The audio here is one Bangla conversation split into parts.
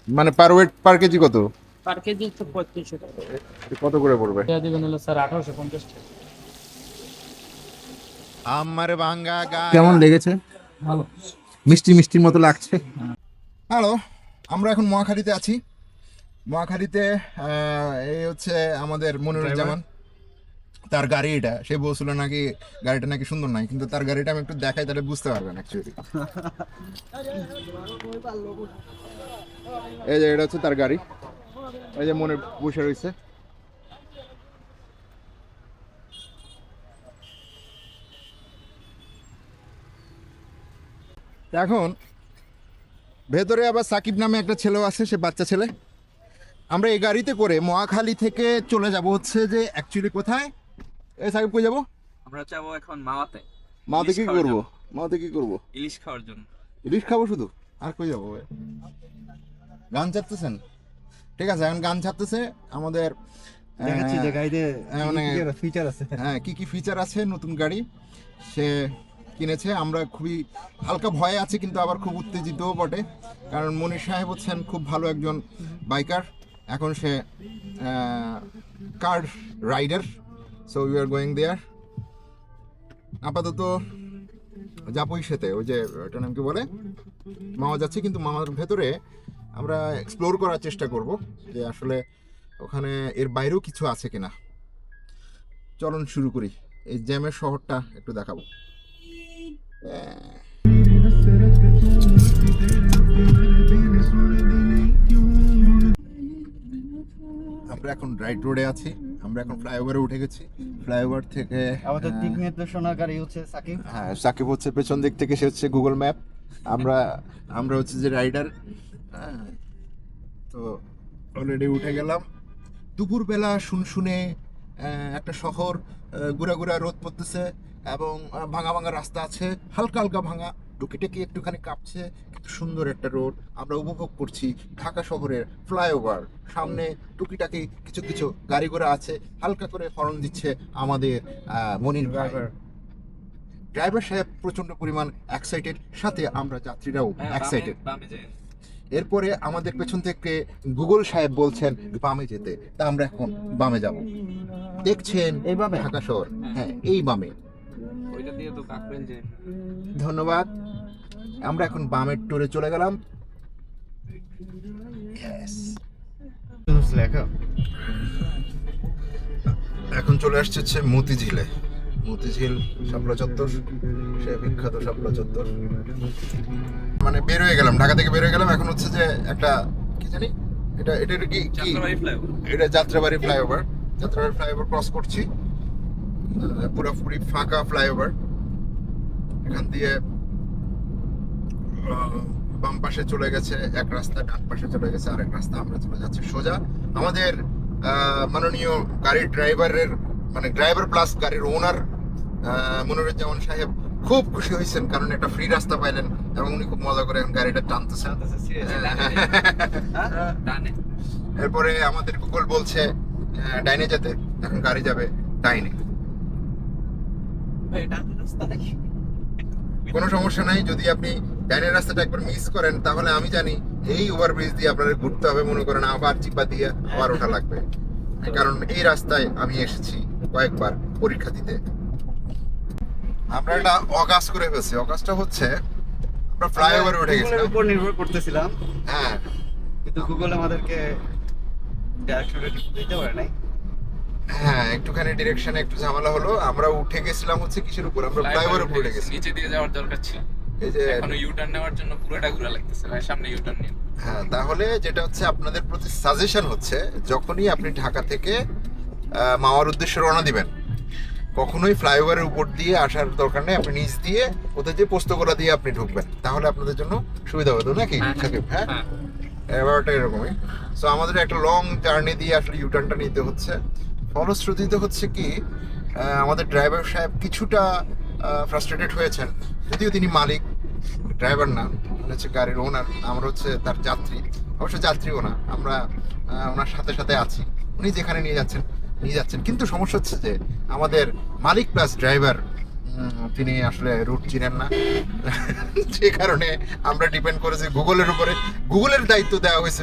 মানে পার ওয়েট পার কেজি কত? পার কেজি তো 3500 টাকা। কত করে পড়বে? এটা দিবেন হলো স্যার 1850 টাকা। আমার ভাঙ্গা গায়। কেমন লেগেছে? ভালো। মিষ্টি মিষ্টির মতো লাগছে। হ্যালো, আমরা এখন মহাখালীতে আছি। মহাখালীতে এই হচ্ছে আমাদের মনিরুজ্জামান। তার গাড়ি এটা, সে বলছিল নাকি গাড়িটা নাকি সুন্দর নাই, কিন্তু তার গাড়িটা আমি একটু দেখাই তাহলে বুঝতে পারবেন অ্যাকচুয়ালি। এই যে এটা হচ্ছে তার গাড়ি, এই যে মনে বসে রয়েছে। এখন ভেতরে আবার সাকিব নামে একটা ছেলেও আছে, সে বাচ্চা ছেলে। আমরা এই গাড়িতে করে মহাখালী থেকে চলে যাব হচ্ছে যে অ্যাকচুয়ালি কোথায়? এই সাকিব কই যাবো? আমরা যাবো এখন মাওয়াতে। মাতে ইলিশ কি খাওয়ার করবো? জন্য। মাতে কি করবো? ইলিশ খাওয়ার জন্য। ইলিশ খাবো শুধু? আর কই যাবো ভাই? গান ছাড়তেছেন? ঠিক আছে, এখন গান ছাড়তেছে আমাদের। দেখাচ্ছি যে গাড়িতে মানে ফিচার আছে। হ্যাঁ, কি কি ফিচার আছে নতুন গাড়ি সে কিনেছে। আমরা খুবই হালকা ভয়ে আছি, কিন্তু আবার খুব উত্তেজিতও বটে, কারণ মনির সাহেব হচ্ছেন খুব ভালো একজন বাইকার। এখন সে car rider, so we are going there. আপাতত যাবই সেতে, ওই যে ওটার নাম কি বলে, মামা যাচ্ছে, কিন্তু মামার ভেতরে আমরা এক্সপ্লোর করার চেষ্টা করব যে আসলে ওখানে এর বাইরেও কিছু আছে কিনা। চলুন শুরু করি, এই জ্যামের শহরটা একটু দেখাবো। আমরা এখন রাইট রোডে আছি, আমরা এখন ফ্লাইওভারে উঠে গেছি। ফ্লাইওভার থেকে আমাদের দিক নির্দেশনাকারী হচ্ছে সাকিব। হ্যাঁ, সাকিব হচ্ছে পেছন দিক থেকে, সে হচ্ছে গুগল ম্যাপ। আমরা আমরা হচ্ছে যে রাইডার। তো অলরেডি উঠে গেলাম। দুপুরবেলা শুনশুনে একটা শহর, গুড়া গুড়া রোদ পড়তেছে এবং ভাঙা ভাঙা রাস্তা আছে, হালকা হালকা ভাঙা, টুকিটাকি একটুখানি কাঁপছে, কিন্তু সুন্দর একটা রোড আমরা উপভোগ করছি। ঢাকা শহরের ফ্লাইওভার, সামনে টুকিটাকি কিছু কিছু গাড়ি ঘোড়া আছে, হালকা করে হর্ন দিচ্ছে আমাদের মনির ড্রাইভার। ড্রাইভার সাহেব প্রচন্ড পরিমাণ এক্সাইটেড, সাথে আমরা যাত্রীরাও এক্সাইটেড। বামে যাই। এরপরে আমাদের পেছন থেকে গুগল সাহেব বলছেন বামে যেতে, তা আমরা এখন বামে যাব। দেখছেন এই বামে? ঢাকা শহর, হ্যাঁ এই বামে। ওইটা দিয়ে তো কাকরেল যায়। ধন্যবাদ। আমরা এখন বামের টোরে চলে গেলাম। Yes. এখন চলে আসছে হচ্ছে মতিঝিলে। মতিঝিল শাপলা চত্বর, সে বিখ্যাত শাপলা চত্বর। মানে বের হয়ে গেলাম, ঢাকা থেকে বের হয়ে গেলাম। এখন হচ্ছে যে একটা কি জানি এটা এটা কি কি যাত্রাবাড়ি ফ্লাইওভার। এটা Jatrabari flyover. Jatrabari flyover cross করছি, পুরোপুরি ফাঁকা ফ্লাইওভার। এখান দিয়ে বাম পাশে চলে গেছে এক রাস্তা, ডান পাশে চলে গেছে আরেক রাস্তা। আমরা চলে যাচ্ছি সোজা। আমাদের মাননীয় গাড়ির ড্রাইভারের, মানে ড্রাইভার প্লাস গাড়ির ওনার মনিরুজ্জামান সাহেব খুব খুশি হয়েছেন, কারণ একটা ফ্রি রাস্তা পাইলেন এবং উনি খুব মজা করে এখন গাড়িটা টানতেছেন। ডানে। এরপরে আমাদের গুগল বলছে ডাইনে যেতে, এখন গাড়ি যাবে ডাইনে। ভাই ডানে রাস্তা নাকি? কোনো সমস্যা নাই, যদি আপনি ডাইনের রাস্তাটা একবার মিস করেন তাহলে আমি জানি এই ওভারব্রিজ দিয়ে আপনাদের ঘুরতে হবে, মনে করেন আবার চিপা দিয়ে আবার ওঠা লাগবে, কারণ এই রাস্তায় আমি এসেছি কয়েকবার পরীক্ষা দিতে। আমরা একটা অগাস করে ফেলছি। অগাসটা হচ্ছে আমরা ফ্লাইওভারে উঠে গেছিলাম। উপর নির্ভর করতেছিলাম, হ্যাঁ, কিন্তু গুগল আমাদেরকে ডাইরেকশনটা দিতে পারে নাই। হ্যাঁ, একটুখানি ডিরেকশনে একটু ঝামেলা হলো। আমরা উঠে গেছিলাম হচ্ছে কিসের উপর, আমরা ফ্লাইওভারে উপরে উঠে গেছি। নিচে দিয়ে যাওয়ার দরকার ছিল। এই যে এখন ইউটার্ন নেওয়ার জন্য পুরোটা ঘোরা লাগতেছে। ভাই সামনে ইউটার্ন নিন। হ্যাঁ, তাহলে যেটা হচ্ছে আপনাদের প্রতি সাজেশন হচ্ছে, যখনই আপনি ঢাকা থেকে মাওয়ার উদ্দেশ্যে রওনা দিবেন, কখনোই ফ্লাইওভারের উপর দিয়ে আসার দরকার নেই। আপনি নিচ দিয়ে কোথায় যে পোস্তগোলা দিয়ে আপনি ঢুকবেন, তাহলে আপনাদের জন্য সুবিধা হবে, তো নাকি সাকিব? হ্যাঁ, ব্যাপারটা এরকমই। সো আমাদের একটা লং জার্নি দিয়ে আসলে ইউটার্নটা নিতে হচ্ছে। ফলশ্রুতিতে হচ্ছে কি, আমাদের ড্রাইভার সাহেব কিছুটা ফ্রাস্ট্রেটেড হয়েছেন, যদিও তিনি মালিক, ড্রাইভার না, হচ্ছে গাড়ির ওনার। আমরা হচ্ছে তার যাত্রী, অবশ্য যাত্রীও না, আমরা ওনার সাথে সাথে আছি। উনি যেখানে নিয়ে যাচ্ছেন। কিন্তু সমস্যা হচ্ছে যে আমাদের মালিক প্লাস ড্রাইভার তিনি আসলে রুট চিনেন না, যে কারণে আমরা ডিপেন্ড করেছি গুগলের উপরে। গুগলের দায়িত্ব দেওয়া হয়েছে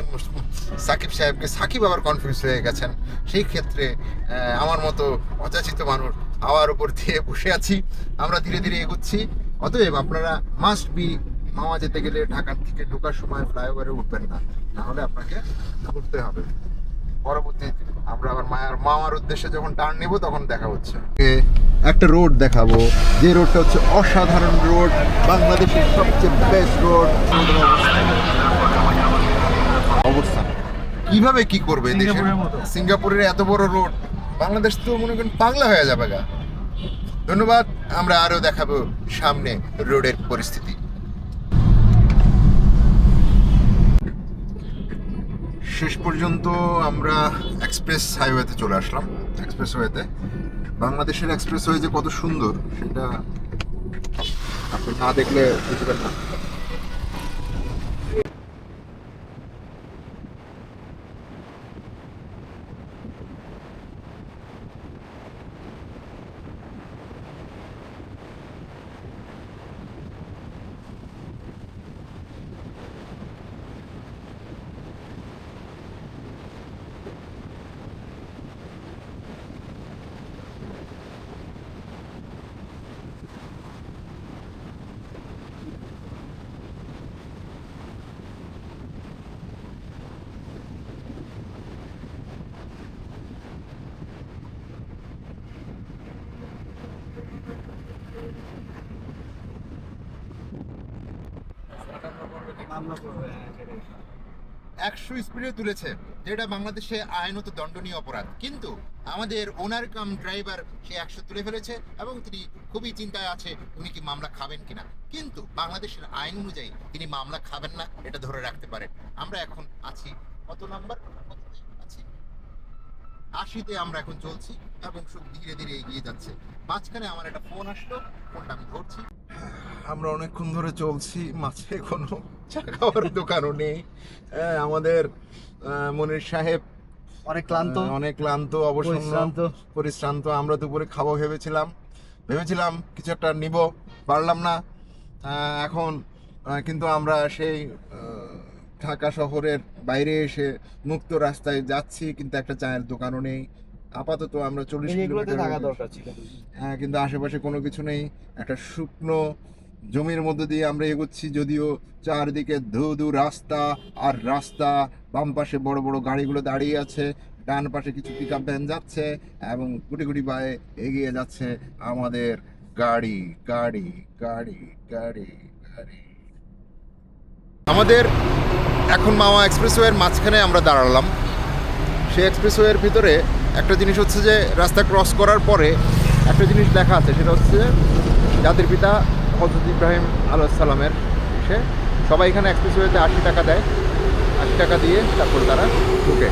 সাকিব সাহেবকে। সাকিব আবার কনফিউজ হয়ে গেছেন। সেই ক্ষেত্রে আমার মতো অযাচিত মানুষ হাওয়ার উপর দিয়ে বসে আছি। আমরা ধীরে ধীরে এগোচ্ছি। অতএব আপনারা মাস্ট বি মাওয়া যেতে গেলে ঢাকার থেকে ঢোকার সময় ফ্লাইওভারে উঠবেন না, নাহলে আপনাকে ঘুরতে হবে। পরবর্তীতে আমরা আবার মাওয়ার উদ্দেশ্যে যখন টার্ন নেব তখন দেখা হচ্ছে। একটা রোড দেখাবো, যে রোডটা হচ্ছে অসাধারণ রোড, বাংলাদেশের সবচেয়ে বেস্ট রোড। অবস্থান কিভাবে কি করবে দেশে, সিঙ্গাপুরের মতো। সিঙ্গাপুরের এত বড় রোড, বাংলাদেশ তো মনে করেন পাগলা হয়ে যাবে গা। ধন্যবাদ। আমরা আরো দেখাবো সামনে রোডের পরিস্থিতি। শেষ পর্যন্ত আমরা এক্সপ্রেস হাইওয়েতে চলে আসলাম। এক্সপ্রেসওয়েতে, বাংলাদেশের এক্সপ্রেসওয়ে যে কত সুন্দর সেটা আপনি না দেখলে বুঝবেন না। মামলা করবে, 100 স্পিডে তুলেছে, যেটা বাংলাদেশে আইনত দণ্ডনীয় অপরাধ। কিন্তু আমাদের ওনার কাম ড্রাইভার সে 100 তুলে ফেলেছে এবং তিনি খুবই চিন্তায় আছে উনি কি মামলা খাবেন কিনা। কিন্তু বাংলাদেশের আইন অনুযায়ী তিনি মামলা খাবেন না, এটা ধরে রাখতে পারেন। আমরা এখন আছি কত নাম্বার আছি 80-তে আমরা এখন চলছি এবং সব ধীরে ধীরে এগিয়ে যাচ্ছে। মাঝখানে আমার একটা ফোন আসলো, ফোনটা আমি ধরছি। আমরা অনেকক্ষণ ধরে চলছি, মাঝে কোনো চা খাওয়ার দোকানও নেই। আমাদের মনির সাহেব অনেক ক্লান্ত, অনেক ক্লান্ত, অবসন্ন, পরিশ্রান্ত। আমরা দুপুরে খাবো ভেবেছিলাম কিছু একটা নিব, পারলাম না। এখন কিন্তু আমরা সেই ঢাকা শহরের বাইরে এসে মুক্ত রাস্তায় যাচ্ছি, কিন্তু একটা চায়ের দোকানও নেই। আপাতত আমরা 40 কিলোমিটার থাকা দরকার ছিল। কিন্তু আশেপাশে কোনো কিছু নেই। একটা শুকনো জমির মধ্যে দিয়ে আমরা এগোচ্ছি, যদিও চারদিকে ধু রাস্তা আর রাস্তা। বাম পাশে বড় বড় গাড়িগুলো দাঁড়িয়ে আছে, ডান পাশে কিছু পিকআপ ভ্যান যাচ্ছে এবং গুটি গুটি পায়ে এগিয়ে যাচ্ছে আমাদের গাড়ি গাড়ি গাড়ি গাড়ি গাড়ি। আমাদের এখন মাওয়া এক্সপ্রেসওয়ের মাঝখানে আমরা দাঁড়ালাম। সেই এক্সপ্রেসওয়ের ভিতরে একটা জিনিস হচ্ছে যে রাস্তা ক্রস করার পরে একটা জিনিস লেখা আছে, সেটা হচ্ছে জাতির পিতা হযরত ইব্রাহিম আলাইহিস সালামের সে সবাই এখানে এক্সপ্রেসওয়েতে 80 টাকা দেয়। 80 টাকা দিয়ে তারপর তারা ঢুকে।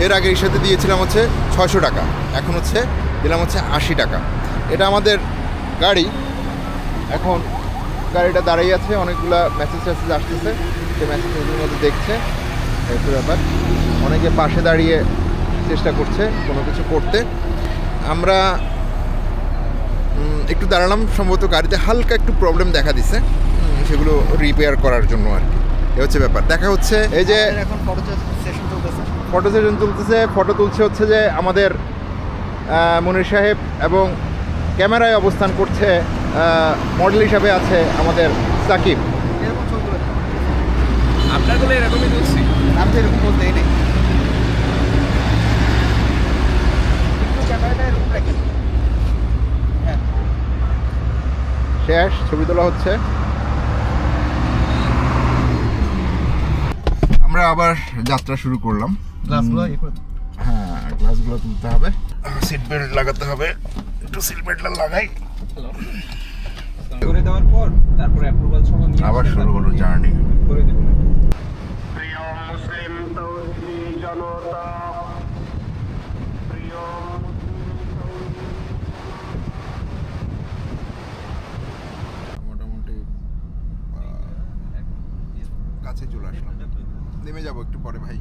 এর আগের সাথে দিয়েছিলাম হচ্ছে 600 টাকা, এখন হচ্ছে দিলাম হচ্ছে 80 টাকা। এটা আমাদের গাড়ি। এখন গাড়িটা দাঁড়িয়ে আছে, অনেকগুলা মেসেজ আসতেছে, সেই মেসেজগুলোর মধ্যে দেখছে একটু ব্যাপার। অনেকে পাশে দাঁড়িয়ে চেষ্টা করছে কোনো কিছু করতে। আমরা একটু দাঁড়ালাম, সম্ভবত গাড়িতে হালকা একটু প্রবলেম দেখা দিছে, সেগুলো রিপেয়ার করার জন্য আর কি। এ হচ্ছে ব্যাপার। দেখা হচ্ছে এই যে এখন ফটো সেশন চলতেছে, ফটো তুলছে হচ্ছে যে আমাদের মনির সাহেব, এবং ক্যামেরায় অবস্থান করছে মডেল হিসাবে আছে আমাদের সাকিব। এরকম ছবিগুলো আপনারগুলো এরকমই করছি। আমি তো এরকম বলতেই নেই, একটু ক্যামেরাটা এরকম রাখি। হ্যাঁ, শেষ, ছবি তোলা হচ্ছে। আমরা আবার যাত্রা শুরু করলাম। গ্লাসগুলো হ্যাঁ, গ্লাসগুলো তুলতে হবে, সিট বেল্ট লাগাতে হবে। একটু সিট বেল্ট লাগাই। করে দেওয়ার পর তারপরে অ্যাপ্রুভাল সহ নিয়ে আবার আসলে শুরু হলো তারপরে জার্নি। করে দেব। প্রিয় মুসলিম তৌহিদি জনতা, প্রিয় মোটামুটি কাছে চলে আসলাম, নেমে যাবো একটু পরে ভাই।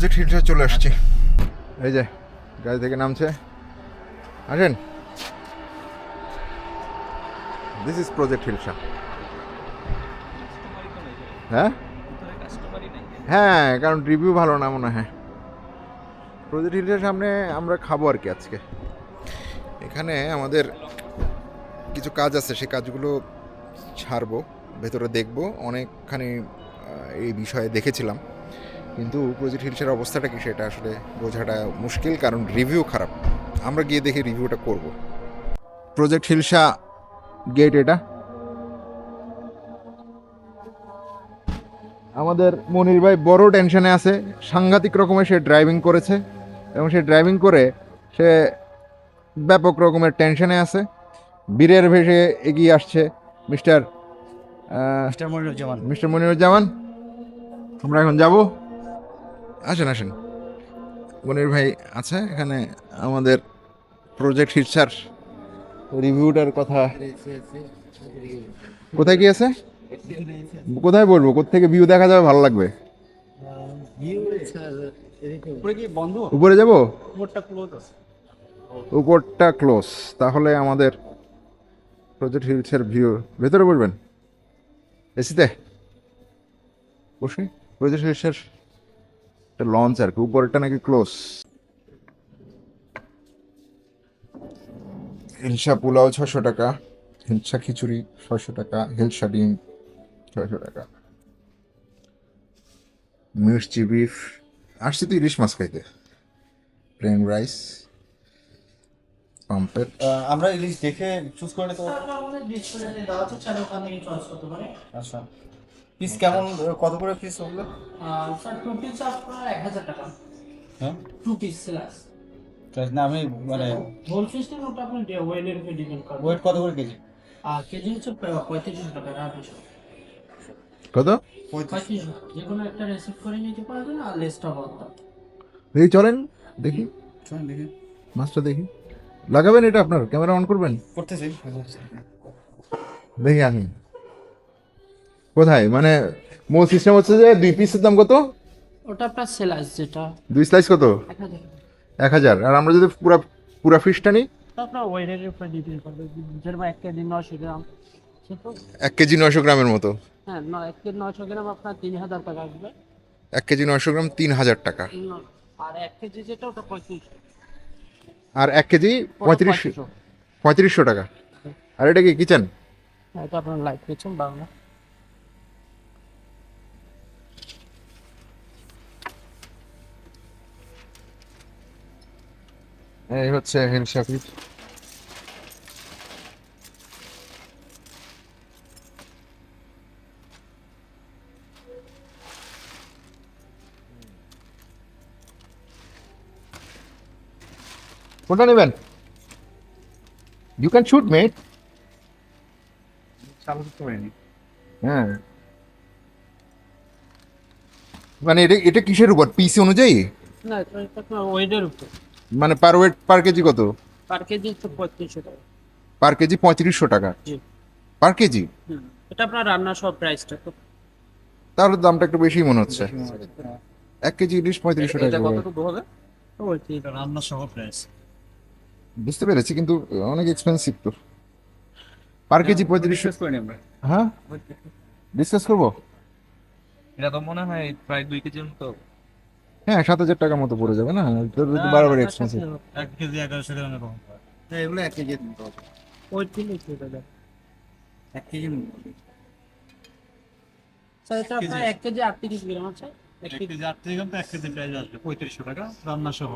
প্রজেক্ট হিলসে চলে আসছি। এই যে গাড়ি থেকে নামছে, আসেন। This is project hilsa. হ্যাঁ হ্যাঁ, কারণ রিভিউ ভালো না মনে হয়। প্রজেক্ট হিলসের সামনে আমরা খাবো আর কি আজকে। এখানে আমাদের কিছু কাজ আছে, সেই কাজগুলো ছাড়বো, ভেতরে দেখবো। অনেকখানি এই বিষয়ে দেখেছিলাম, কিন্তু প্রজেক্ট হিলসের অবস্থাটা কি সেটা আসলে বোঝাটা মুশকিল, কারণ রিভিউ খারাপ। আমরা গিয়ে দেখি রিভিউটা করব। প্রজেক্ট হিলসা গেট এটা। আমাদের মনির ভাই বড় টেনশনে আছে, সাংঘাতিক রকমের সে ড্রাইভিং করেছে, এবং সে ড্রাইভিং করে সে ব্যাপক রকমের টেনশনে আছে। বীরের ভেসে এগিয়ে আসছে মিস্টার মনিরুজ্জামান। আমরা এখন যাব। আসেন আসেন, মনির ভাই আছে এখানে। আমাদের প্রজেক্ট হিলসার রিভিউটার কথা কোথায় কি আছে, কোথায় বলবো, কোথেকে ভিউ দেখা যাবে ভালো লাগবে? উপরে কি বন্ধ? উপরে যাব? উপরটা ক্লোজ আছে। উপরটা ক্লোজ, তাহলে আমাদের প্রজেক্ট হিলসের ভিউ। ভেতরে বলবেন এসিতে বসে? প্রজেক্ট হিলসের লঞ্চ আর কি, উপরটা নাকি ক্লোজ। হিলসা পোলাও 600 টাকা, হিলসা খিচুড়ি 600 টাকা, হিলসা ডিম 600 টাকা, মির্চি বিফ। আসছি তো ইলিশ মাছ খাইতে। Plain rice, pomfret. আমরা ইলিশ দেখে চুজ করে নিতে পারবো। আমাদের ডিসপ্লেতে দেওয়া আছে, চাইলে ওখান থেকে চয়েস করতে পারে। আচ্ছা, পিস কেমন, কত করে পিস ওগুলো? স্যার 2 পিস আপনার 1000 টাকা। হ্যাঁ 2 পিস স্ল্যাশ। না আমি মানে হোল ফিশ নেন, ওটা আপনার ওয়েলের উপর ডিপেন্ড করে। ওয়েট কত করে কেজি? কেজি হচ্ছে 3500 টাকা। কত? 3500। যে কোনো একটা রিসিভ করে নিতে পারবেন, আর লেসটা বলতে। দেখি চলেন, দেখি চলুন দেখি, মাছটা দেখি। লাগাবেন এটা, আপনার ক্যামেরা অন করবেন? করতেছি। দেখি আমি কোথায়, মানে মূল সিস্টেম হচ্ছে যে 2 পিসের দাম কত? ওটা আপনার স্ল্যাশ যেটা 2 স্লাইস কত? 1000। 1000। আর আমরা যদি পুরা ফিশটা নিই? আপনার ওয়েলের উপর ডিপেন্ড করবে। যেরকম 1 কেজি 900 গ্রাম, সেটা 1 কেজি 900 গ্রামের মতো। হ্যাঁ 1 কেজি 900 গ্রাম আপনার 3000 টাকা আসবে। 1 কেজি 900 গ্রাম 3000 টাকা। আর 1 কেজি যেটা ওটা 3500। আর 1 কেজি 3500 টাকা। আর এটা কি কিচেন? এটা আপনার লাইট কিচেন বাংলা। এই হচ্ছে হিলসা ফিশ। কোনটা নেবেন? ইউ ক্যান শুট মেট। চালু করতে পারিনি। হ্যাঁ, মানে এটা কিসের উপর, পিস অনুযায়ী? না এটা আপনার ওয়েটের উপর। মানে পার ওয়েট পার কেজি কত? পার কেজি হচ্ছে 3500 টাকা। পার কেজি 3500 টাকা জি। পার কেজি? এটা আপনার রান্না সব প্রাইসটা তো। তাহলে দামটা একটু বেশি মনে হচ্ছে। 1 কেজি ইলিশ 3500 টাকা করে। কতটুকু হবে? ওইটি রান্না সহ প্রাইস। বুঝতে পেরেছি, কিন্তু অনেক এক্সপেন্সিভ তো। পার কেজি 3500। করে নিই আমরা। হ্যাঁ, ডিসকাস করবো। এটা তো মনে হয় প্রায় 2 কেজির মতো। হ্যাঁ, 7000 টাকার মতো পড়ে যাবে না? তোর তো বারবার এক্সপেন্সিভ। 1 কেজি 1100 গ্রাম এরকম। হ্যাঁ এগুলো 1 কেজি দিতে হবে। ওইটি লিখে দেবেন। 1 কেজি স্যার এটা আপনার 1 কেজি 38 গ্রাম আছে। 1 কেজি 8 গ্রাম তো 1 কেজি প্রাইস আসবে 3500 টাকা রান্না সহ।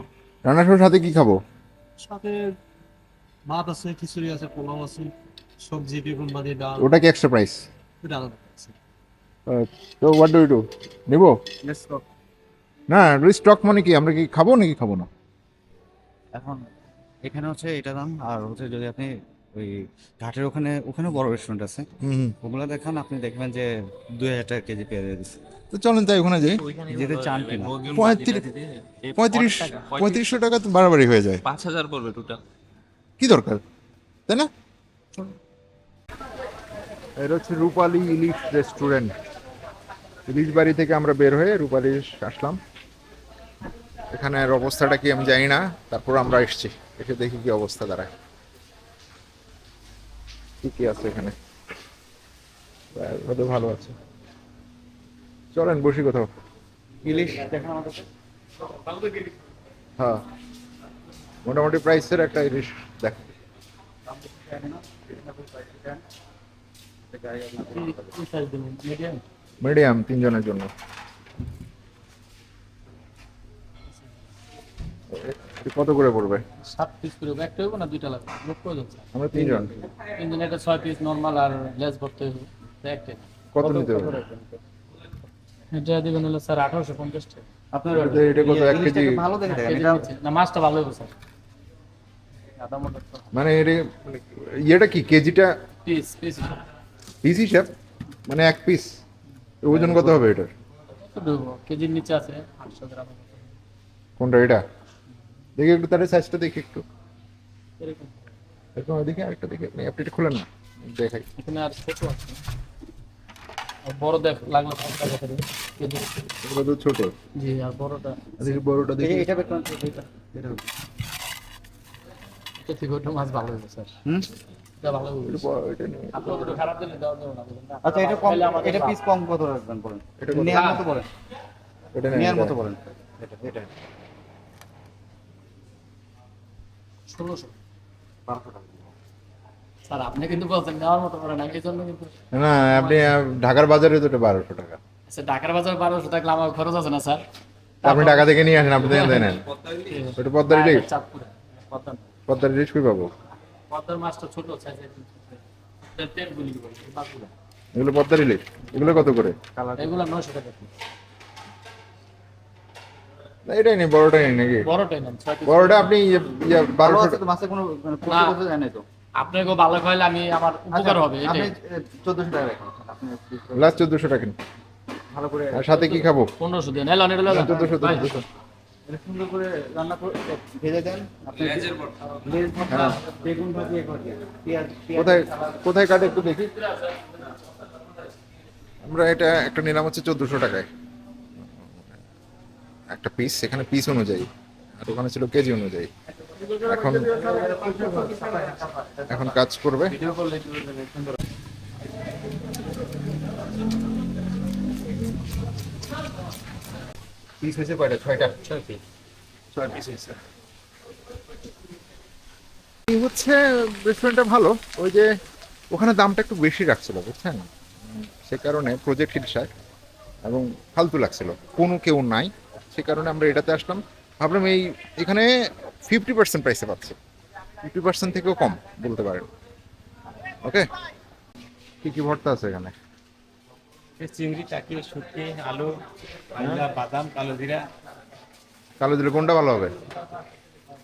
রান্নার সাথে কি খাবো? সাথে ভাত আছে, খিচুড়ি আছে, পোলাও আছে, সবজি বেগুন ভাজি, ডাল। ওটা কি এক্সট্রা প্রাইস? এটা আলাদা আছে। তো হোয়াট ডু ইউ ডু? নিবো লেটস গো। না? স্টক মানে কি, আমরা কি খাবো নাকি খাবো না? এখন এখানে হচ্ছে এটা দাম, আর হচ্ছে যদি আপনি ওই ঘাটের ওখানে বড় রেস্টুরেন্ট আছে, হুম, ওগুলো দেখান, আপনি দেখবেন যে 2000 টাকা কেজি পেয়ে দিচ্ছে। তো চলেন তাই ওখানে যাই। যেতে চান কিনা? 3500 টাকা তো বাড়াবাড়ি হয়ে যায়। 5000 পড়বে টোটাল। কি দরকার, তাই না? এটা হচ্ছে রূপালী ইলিশ রেস্টুরেন্ট। ইলিশ বাড়ি থেকে আমরা বের হয়ে রূপালী আসলাম। এখানের অবস্থাটা কি আমি জানি না, তারপর আমরা এসেছি, এসে দেখি কি অবস্থা দাঁড়ায়, কি কি আছে এখানে। হয়তো ভালো আছে, চলেন বসি কোথাও। ইলিশ দেখেন আমাদের হ্যাঁ, মোটামুটি প্রাইসের একটা ইলিশ দেখ। মিডিয়াম মিডিয়াম 3 জনের জন্য। কত করে পড়বে? 7 পিস করে একটা হইব না দুইটা লাগবে? লোক কয়জন স্যার? আমরা 3 জন। তিনজন, একটা 6 পিস নরমাল আর লেস ভরতে হইব একটা। কত নিতে হবে? এটা দিবেন হলো স্যার 1850 টাকা। আপনার এটা কত, 1 কেজি? ইলিশটাকে ভালো দেখে দেখেন কেজি এটা নিচ্ছে। না মাছটা ভালো হইব স্যার। আদা মতো মানে ইয়েটা কি কেজিটা? পিস পিস পিস হিসাব মানে 1 পিস ওজন কত হবে এটার? কেজির নিচে আছে 800 গ্রাম কোনটা এটা? দেখি একটু তার সাইজটা দেখি একটু, এরকম। এরকম দেখি আরেকটা দেখি, আপনি এটা খুলেন না দেখাই। এখানে আর ছোট আছে, আর বড় দেখ লাগলে 5 টাকা করে কেজি। এগুলো তো ছোট। জি, আর বড়টা দেখি বড়টা দেখি। এটা বের করেন তো, এটা এটা থেকে ওটা মাছ ভালো হইব স্যার। এটা ভালো হইব। এটা নিয়ে আপনি তো খারাপ দিলে দাও দাও না বলেন না। আচ্ছা এটা কম, তাহলে আমাদের এটা লাভ। পিস কম কত রাখবেন বলেন, এটা কত? নেয়ার মতো বলেন, এটা নেই, নেয়ার এটা। মতো বলেন। এটা এটা 1600 স্যার আপনি কিন্তু বলছেন নেওয়ার মতো করে না, এই জন্য কিন্তু। না আপনি ঢাকার বাজারে তো এটা 1200 টাকা। আচ্ছা ঢাকার বাজার 1200 টাকা আমার খরচ আছে না স্যার? তা আপনি ঢাকা থেকে নিয়ে আসেন, আপনি দেন দেন ওটা পদ্মার ইলিশ। চাঁদপুরে পদ্মা, পদ্মার ইলিশ কই পাবো? পদ্মার মাছটা ছোট সাইজের, তেল গুলি করে মাছগুলো। এগুলো পদ্মার ইলিশ, এগুলো কত করে? এগুলো 900 টাকা পিস। না এটাই নেই, বড়টাই নেই নাকি? বড়টাই নেন 6 পিস। বড়টা আপনি ভালো 1200 আছে তো, মাছে কোনো মানে না। করতে যায় না তো। আপনাকে ভালো খাইলে আমি আমার উপকার হবে আপনি এটাই। 1400 টাকা রাখেন, আপনি লাস্ট 1400 টাকা। ভালো করে আর সাথে কি খাবো? 1500 দিয়ে নেন, এটা লও 1400। এটা সুন্দর করে রান্না করে ভেজে দেন। আপনি লেজের ভর্তা, বেগুন ভাজি, পেঁয়াজ কোথায় কোথায় কাটে একটু দেখি। আমরা এটা একটা নিলাম হচ্ছে 1400 টাকায় একটা পিস, এখানে পিস অনুযায়ী, আর ওখানে ছিল কেজি অনুযায়ী। এখন এখন কাজ করবে। ভিডিও করলে একটু সুন্দর। পিস হয়েছে কয়টা? 6টা। 6 পিস। 6 পিস হয়েছে। এই হচ্ছে রেস্টুরেন্টটা ভালো, ওই যে ওখানে দামটা একটু বেশি রাখছিল বুঝছেন, সে কারণে প্রজেক্ট হিলসায়, এবং ফালতু লাগছিল, কোনো কেউ নাই, সে কারণে আমরা এটাতে আসলাম। ভাবলাম এখানে 50% প্রাইসে পাচ্ছি, 50% থেকেও কম বলতে পারেন। ওকে, কি কি ভর্তা আছে এখানে? চিংড়ি, টাকি, শুটকি, আলু, আলু, বাদাম, কালো জিরা। কালো জিরা কোনটা ভালো হবে?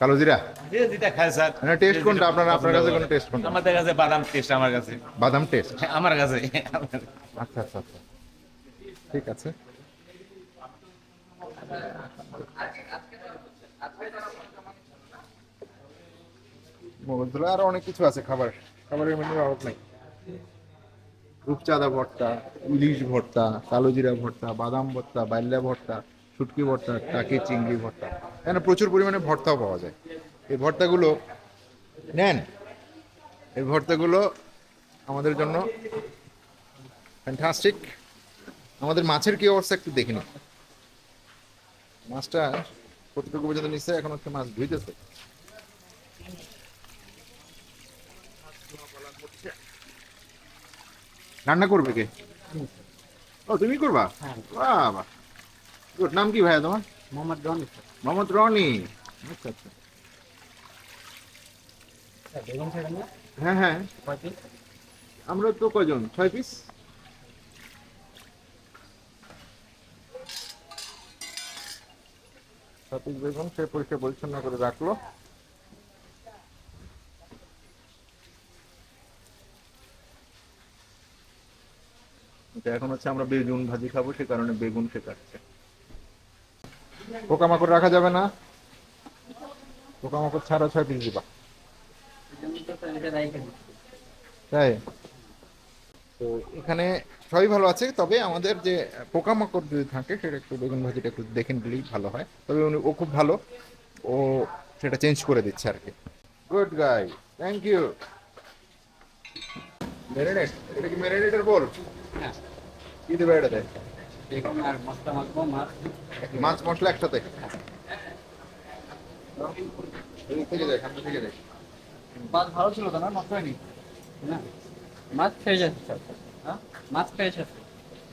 কালো জিরা যে যেটা খায় স্যার। মানে টেস্ট কোনটা আপনার কাছে? কোন টেস্ট কোনটা? আমাদের কাছে বাদাম টেস্ট, আমার কাছে। বাদাম টেস্ট। আমার কাছে। আচ্ছা আচ্ছা আচ্ছা, ঠিক আছে। মগজদোলা আরো অনেক কিছু আছে, খাবারের মেনুর অভাব নাই। রূপচাঁদা ভর্তা, ইলিশ ভর্তা, কালো জিরা ভর্তা, বাদাম ভর্তা, বাইল্লা ভর্তা, শুটকি ভর্তা, টাকি চিংড়ি ভর্তা, এখানে প্রচুর পরিমাণে ভর্তাও পাওয়া যায়। এই ভর্তাগুলো নেন, এই ভর্তাগুলো আমাদের জন্য ফ্যান্টাস্টিক। আমাদের মাছের কি অবস্থা একটু দেখে নিই। মাছটা কতটুকু পর্যন্ত নিচ্ছে, এখন হচ্ছে মাছ ধুইতেছে। রান্না করবে কে? ও তুমি করবা? বাহ বাহ, গুড। নাম কি ভাইয়া তোমার? মোহাম্মদ রনি। মোহাম্মদ রনি। আচ্ছা আচ্ছা, বেগুন ছেড়ে না হ্যাঁ হ্যাঁ, 6 পিস। আমরা তো কয়জন? 6 পিস। সতীশ বেগুন সে পরিষ্কার পরিচ্ছন্ন করে রাখলো। এখন হচ্ছে আমরা বেগুন ভাজি খাবো, সে কারণে বেগুন সে কাটছে। পোকামাকড় রাখা যাবে না, পোকামাকড় ছাড়া 6 পিস দিবা। তাই তো এখানে সবই ভালো আছে, তবে আমাদের যে পোকামাকড় যদি থাকে সেটা একটু বেগুন ভাজিটা একটু দেখে নিলেই ভালো হয়। তবে ও খুব ভালো, ও সেটা চেঞ্জ করে দিচ্ছে আর কি। Good guy, thank you. Marinate, এটা কি ম্যারিনেটের বল? হ্যাঁ। কি দেবে এটাতে? এখানে আর মশলা মাখবো, মাছ মশলা একসাথে? থেকে যায়, সামনে থেকে যায়। মাছ ভালো ছিল তো না, নষ্ট হয়নি না? মাছ ফ্রেশ আছে সব। হ্যাঁ, মাছ ফ্রেশ আছে।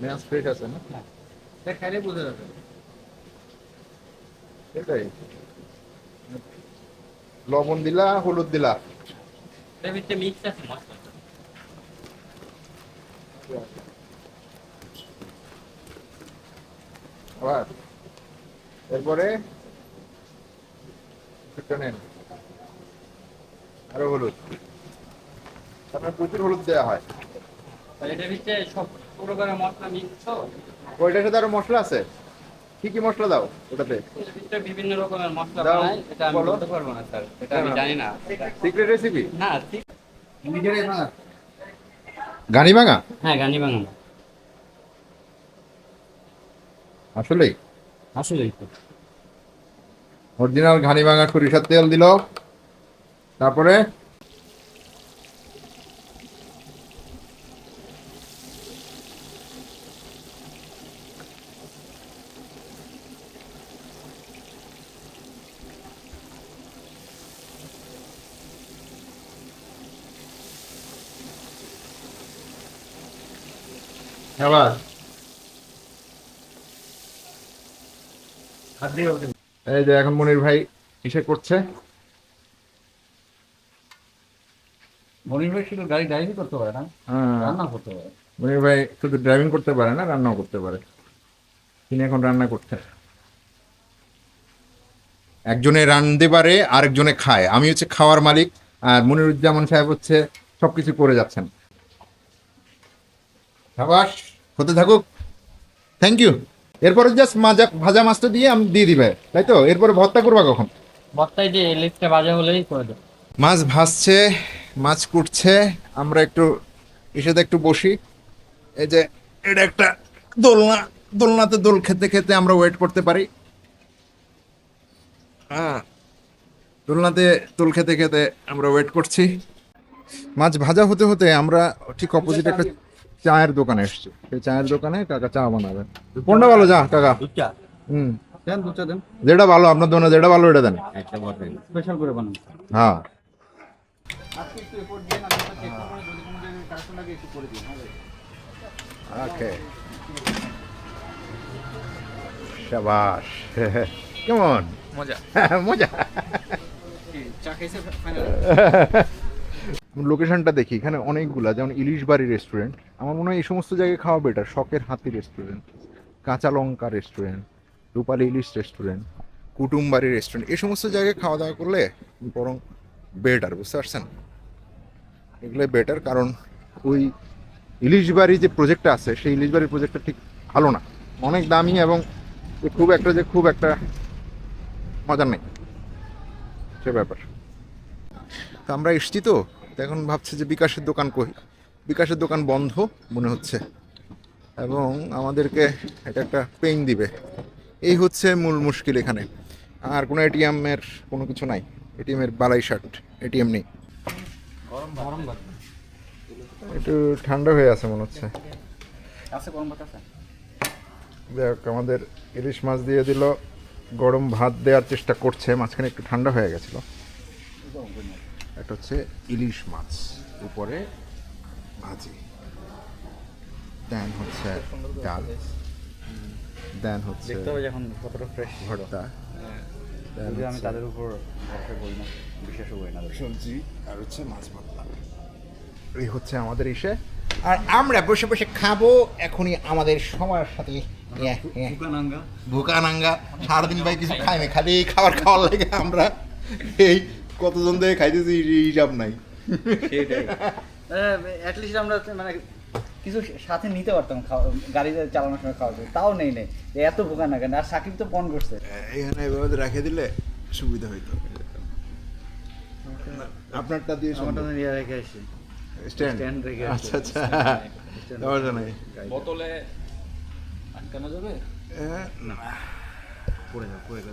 মাছ ফ্রেশ আছে না? এটা খাইলে বোঝা যাবে। সেটাই। লবণ দিলা, হলুদ দিলা। এর ভিতরে মিক্স আছে মশলা। আবার এরপরে একটু নেন, আরো হলুদ। আপনার প্রচুর হলুদ দেওয়া হয়। আর এটার ভিতরে সব প্রকারের মশলা মিক্স তো। ওইটার সাথে আরো মশলা আছে? কি কি মশলা দাও ওটাতে? এর ভিতরে বিভিন্ন রকমের মশলা দাও, বানায়, এটা আমি বলো। বলতে পারবো না স্যার, এটা আমি জানি না। Secret recipe? না ঠিক। গানি ভাঙা? হ্যাঁ, গানি বানানো আসলেই আসলেই তো। অরিজিনাল ঘানি ভাঙা সরিষার তেল দিল, তারপরে আবার এই যে এখন মনির ভাই কিসে করছে? মনির ভাই শুধু গাড়ি ড্রাইভিং করতে পারে না, রান্না করতে পারে। মনির ভাই শুধু ড্রাইভিং করতে পারে না, রান্নাও করতে পারে। তিনি এখন রান্না করছেন। একজনে রাঁধতে পারে, আরেকজনে খায়। আমি হচ্ছে খাওয়ার মালিক, আর মনিরুজ্জামান সাহেব হচ্ছে সবকিছু করে যাচ্ছেন। সাবাস, হতে থাকুক। Thank you. এরপরে জাস্ট ভাজা মাছটা দিয়ে আমি দিয়ে দিবে, তাই তো? এরপরে ভর্তা করবা কখন? বত্তায় যে ইলিশটা ভাজা হলেই করে দেবো। মাছ ভাজছে, মাছ কুটছে, আমরা একটু এসাথে একটু বসি। এই যে এটা একটা দোলনা, দোলনাতে দোল খেতে খেতে আমরা ওয়েট করতে পারি। হ্যাঁ, দোলনাতে দোল খেতে খেতে আমরা ওয়েট করছি। মাছ ভাজা হতে হতে আমরা ঠিক অপোজিট একটা চায়ের দোকানে এসেছি। সেই চায়ের দোকানে কাকা চা বানাবে। কোনটা ভালো চা কাকা? হুম, দেন দুটা দেন, যেটা ভালো আপনার দোকানে, যেটা ভালো এটা দেন। স্পেশাল করে বানান। হ্যাঁ, ওকে, শাবাশ। কেমন মজা। মজা। চা খাইছে ফাইনাল। লোকেশনটা দেখি, এখানে অনেকগুলা, যেমন ইলিশ বাড়ি রেস্টুরেন্ট। আমার মনে হয় এই সমস্ত জায়গায় খাওয়া বেটার। শখের হাতি রেস্টুরেন্ট, কাঁচা লঙ্কা রেস্টুরেন্ট, রূপালী ইলিশ রেস্টুরেন্ট, কুটুমবাড়ি রেস্টুরেন্ট, এই সমস্ত জায়গায় খাওয়া দাওয়া করলে বরং বেটার, বুঝতে পারছেন? এগুলোই বেটার, কারণ ওই ইলিশ বাড়ি যে প্রজেক্টটা আছে, সেই ইলিশ বাড়ির প্রজেক্টটা ঠিক ভালো না, অনেক দামি, এবং খুব একটা মজার নেই সে ব্যাপার। তো আমরা এসছি তো এখন ভাবছি যে বিকাশের দোকান কই। বিকাশের দোকান বন্ধ মনে হচ্ছে, এবং আমাদেরকে এটা একটা পেইন দিবে। এই হচ্ছে মূল মুশকিল এখানে। আর কোনো এটিএমের কোনো কিছু নাই, এটিএমের বালাই শার্ট, এটিএম নেই। একটু ঠান্ডা হয়ে আছে মনে হচ্ছে। আছে গরম ভাত আছে? দেখ, আমাদের ইলিশ মাছ দিয়ে দিল, গরম ভাত দেওয়ার চেষ্টা করছে, মাঝখানে একটু ঠান্ডা হয়ে গেছিল। একটা হচ্ছে ইলিশ মাছ, উপরে ভাজি, দেন হচ্ছে ডাল, দেন হচ্ছে দেখতে হবে যখন কতটা ফ্রেশ ভর্তা, দেন যদি আমি হচ্ছে তাদের উপর ভরসা করি না, বিশ্বাসও করি না। সবজি, আর হচ্ছে মাছ ভর্তা। এই হচ্ছে আমাদের ইসে, আর আমরা বসে বসে খাবো এখনই আমাদের সবার সাথে। ভুকানাঙ্গা সারাদিন ভাই কিছু খাই না, খালি খাবার খাওয়ার লাগে আমরা এই কতজন থেকে খাইতেছি হিসাব নাই। অ্যাটলিস্ট আমরা মানে কিছু সাথে নিতে পারতাম গাড়িতে চালানোর সময় খাওয়া যায়, তাও নেই এত বোকা না কেন। আর সাকিব তো পণ করছে, এখানে এভাবে রেখে দিলে সুবিধা হইতো। আপনারটা দিয়ে আমারটা নিয়ে রেখে আসি। স্ট্যান্ড Stand রেখে আচ্ছা আচ্ছা Stand সমস্যা নেই বোতলে আটকানো যাবে?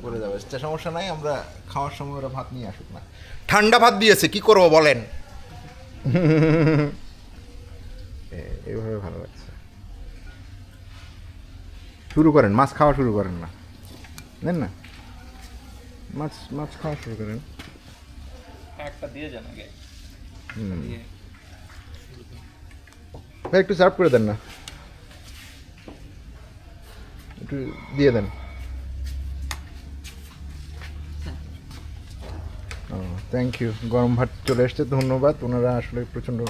পড়ে যাবে সেটা সমস্যা নাই, আমরা খাওয়ার সময় ওরা ভাত নিয়ে আসুক না। ঠান্ডা ভাত দিয়েছে, কি করবো বলেন। এইভাবে ভালো লাগছে। শুরু করেন, মাছ খাওয়া শুরু করেন না, নেন না মাছ, মাছ খাওয়া শুরু করেন। একটা দিয়ে যান আগে। ভাই একটু সার্ভ করে দেন না, একটু দিয়ে দেন। Thank you. গরম ভাত চলে এসছে, ধন্যবাদ। ওনারা আসলে প্রচণ্ড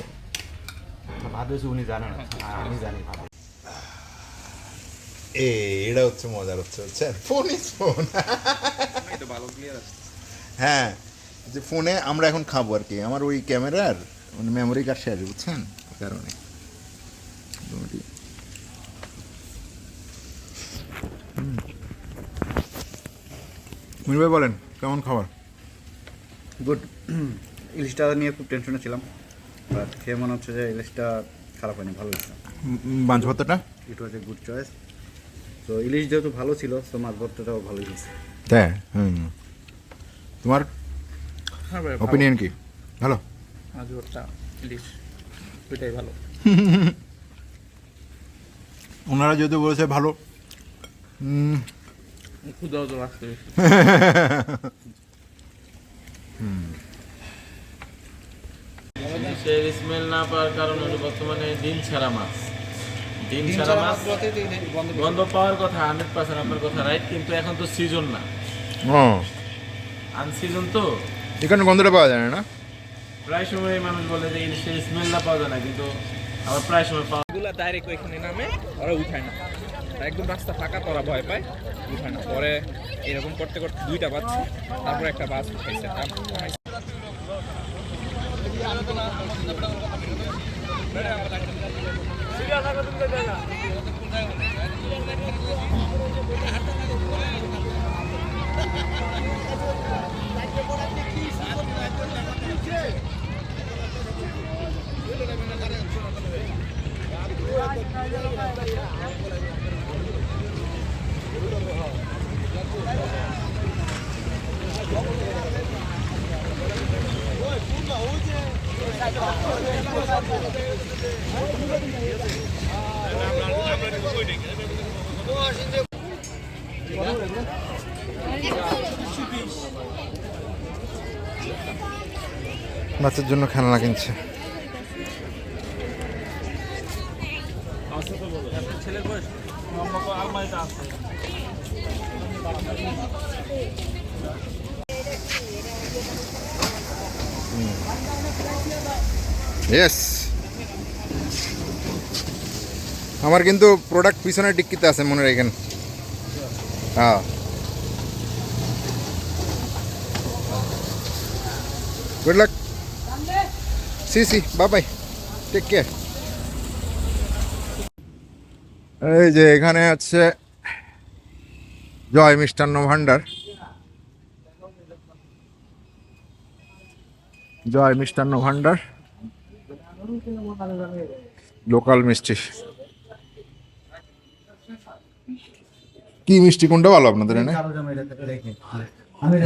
ভাত হয়েছে উনি জানেন না, আমি জানি ভাত। এটা হচ্ছে মজার হচ্ছে ফোন ইজ ফোন। এটা ভালো ক্লিয়ার আছে। হ্যাঁ, যে ফোনে আমরা এখন খাবো আর কি, আমার ওই ক্যামেরার মানে মেমোরি কার্ড শেষ, বুঝছেন, ওই কারণে মোটামুটি। মির ভাই বলেন কেমন খাবার? গুড। ইলিশটা নিয়ে খুব টেনশনে ছিলাম, বাট খেয়ে মনে হচ্ছে যে ইলিশটা খারাপ হয়নি, ভালো হয়েছে। মাছ ভর্তাটা ইট ওয়াজ এ গুড চয়েস। তো ইলিশ যেহেতু ভালো ছিল, তো মাছ ভর্তাটাও ভালোই হয়েছে। তাই? তোমার হ্যাঁ ভাই, ওপিনিয়ন কি? ভালো? মাছ ভর্তা, ইলিশ দুইটাই ভালো। ওনারা যেহেতু বলেছে ভালো, ক্ষুদাও তো লাগছে। সে স্মেল না পাওয়ার কারণ হলো বর্তমানে ডিম ছাড়া মাছ, ডিম ছাড়া মাছ গন্ধ পাওয়ার কথা 100% আপনার কথা রাইট, কিন্তু এখন তো সিজন না, ও আনসিজন তো, এখানে গন্ধটা পাওয়া যায় না। প্রায় সময় মানুষ বলে যে ইলিশের স্মেল না পাওয়া যায় না, কিন্তু আবার প্রায় সময় পাওয়া এগুলা ডাইরেক্ট ওইখানে নামে, ওরা উঠায় না, একদম রাস্তা ফাঁকা, তোরা ভয় পায়, উঠায় না। পরে এরকম করতে করতে দুইটা পাচ্ছে, তারপরে একটা বাস উঠাইছে। বাচ্চার জন্য খেলনা কিনছে। ছেলের বয়স আলমারিতে আছে। ইয়েস, আমার কিন্তু প্রোডাক্ট পিছনে টিক্কিতে আছে, মনে রাখেন। হ্যাঁ, good luck, see bye bye, take care. এই যে এখানে আছে জয় মিষ্টান্ন ভান্ডার, জয় মিষ্টান্ন ভান্ডার, লোকাল মিষ্টি। কি মিষ্টি কোনটা ভালো আপনাদের এনে?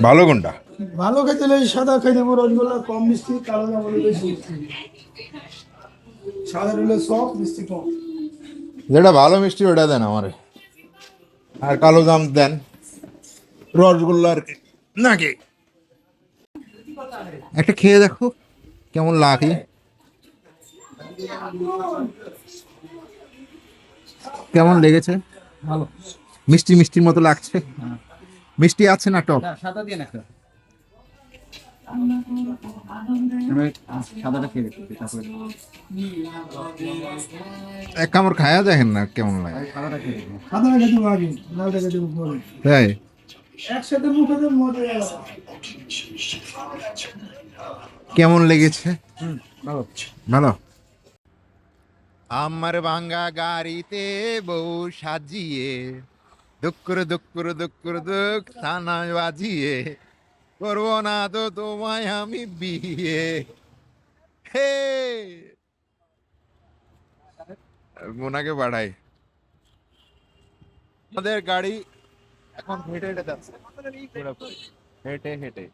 ভালো কোনটা? ভালো খেতে হলে সাদা খাই দেবো, রসগোল্লা কম মিষ্টি, কালো জাম হলে বেশি মিষ্টি। সাদা হলে সফট, মিষ্টি কম। যেটা ভালো মিষ্টি ওটা দেন আমারে, আর কালো জাম দেন, রসগোল্লা আর কি নাকি। একটা খেয়ে দেখো কেমন লাগে, কেমন লেগেছে? ভালো, মিষ্টি মিষ্টির মতো লাগছে? মিষ্টি আছে না টক? সাদা দিয়ে না একটা, সাদাটা খেয়ে দেখতে, এক কামড় খায়া দেখেন না কেমন লাগে। সাদাটা খেয়ে দেখবো। সাদা খেতে দেবো আগে, লালটা খেতে দেবো পরে। তাই একসাথে মুখে দেবো, মজা হবে। কেমন লেগেছে? ভালো। ভালো। আমার ভাঙ্গা গাড়িতে বউ সাজিয়ে, দুঃখর দুঃখর দুঃখর দুঃখ থানায় বাজিয়ে, করবো না তো তোমায় আমি বিয়ে। হে মোনাকে পাঠাই। আমাদের গাড়ি এখন হেঁটে হেঁটে যাচ্ছে, হেঁটে হেঁটে।